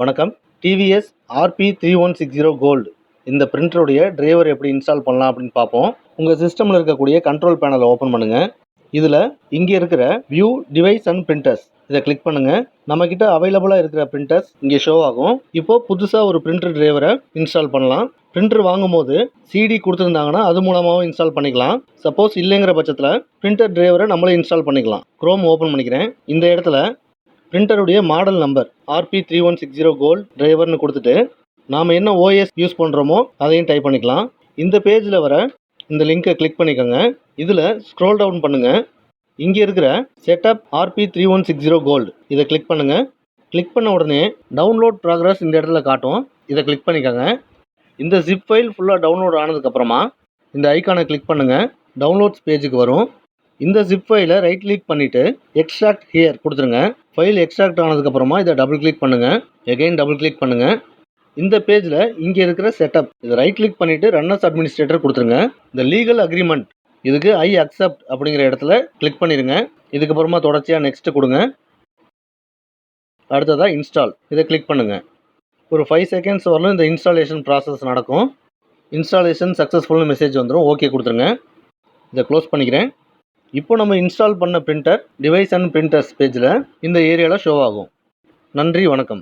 வணக்கம். TVS RP3160 gold இந்த பிரிண்டருடைய driver எப்படி இன்ஸ்டால் பண்ணலாம் அப்படின்னு பார்ப்போம். உங்கள் சிஸ்டமில் இருக்கக்கூடிய கண்ட்ரோல் பேனலை ஓப்பன் பண்ணுங்கள். இதில் இங்கே இருக்கிற வியூ டிவைஸ் அண்ட் பிரிண்டர்ஸ் இதை கிளிக் பண்ணுங்கள். நம்மக்கிட்ட அவைலபிளாக இருக்கிற பிரிண்டர்ஸ் இங்கே ஷோ ஆகும். இப்போது புதுசாக ஒரு பிரிண்டர் டிரைவரை இன்ஸ்டால் பண்ணலாம். பிரிண்டர் வாங்கும்போது சிடி கொடுத்துருந்தாங்கன்னா அது மூலமாகவும் இன்ஸ்டால் பண்ணிக்கலாம். சப்போஸ் இல்லைங்கிற பட்சத்தில் பிரிண்டர் டிரைவரை நம்மளே இன்ஸ்டால் பண்ணிக்கலாம். குரோம் ஓப்பன் பண்ணிக்கிறேன். இந்த இடத்துல பிரிண்டருடைய மாடல் நம்பர் RP3160 கோல்ட் டிரைவர்னு கொடுத்துட்டு நாம் என்ன OS யூஸ் பண்ணுறோமோ அதையும் டைப் பண்ணிக்கலாம். இந்த பேஜில் வர இந்த லிங்கை கிளிக் பண்ணிக்கோங்க. இதில் ஸ்க்ரோல் டவுன் பண்ணுங்கள். இங்கே இருக்கிற செட்டப் RP3160 கோல்டு இதை கிளிக் பண்ணுங்கள். கிளிக் பண்ண உடனே டவுன்லோட் ப்ராக்ரஸ் இந்த இடத்துல காட்டும். இதை கிளிக் பண்ணிக்கோங்க. இந்த ஜிப் ஃபைல் ஃபுல்லாக டவுன்லோட் ஆனதுக்கப்புறமா இந்த ஐக்கானை கிளிக் பண்ணுங்கள். டவுன்லோட்ஸ் பேஜுக்கு வரும். இந்த ஜிப் ஃபைலை ரைட் கிளிக் பண்ணிவிட்டு எக்ஸ்ட்ராக்ட் ஹியர் கொடுத்துருங்க. ஃபைல் எக்ஸ்ட்ராக்ட் ஆனதுக்கப்புறமா இதை டபுள் கிளிக் பண்ணுங்கள். எகைன் டபுள் கிளிக் பண்ணுங்கள். இந்த பேஜில் இங்கே இருக்கிற செட்டப் இதை ரைட் கிளிக் பண்ணிவிட்டு ரன் அஸ் அட்மினிஸ்ட்ரேட்டர் கொடுத்துருங்க. இந்த லீகல் அக்ரிமெண்ட் இதுக்கு ஐ அக்செப்ட் அப்படிங்கிற இடத்துல கிளிக் பண்ணிடுங்க. இதுக்கப்புறமா தொடர்ச்சியாக நெக்ஸ்ட்டு கொடுங்க. அடுத்ததாக இன்ஸ்டால் இதை கிளிக் பண்ணுங்கள். ஒரு 5 செகண்ட்ஸ் வரலும் இந்த இன்ஸ்டாலேஷன் ப்ராசஸ் நடக்கும். இன்ஸ்டாலேஷன் சக்ஸஸ்ஃபுல்னு மெசேஜ் வந்துடும். ஓகே கொடுத்துருங்க. இதை க்ளோஸ் பண்ணிக்கிறேன். இப்போ நம்ம இன்ஸ்டால் பண்ண பிரிண்டர் டிவைஸ் அண்ட் பிரிண்டர்ஸ் பேஜில் இந்த ஏரியாவில் ஷோ ஆகும். நன்றி, வணக்கம்.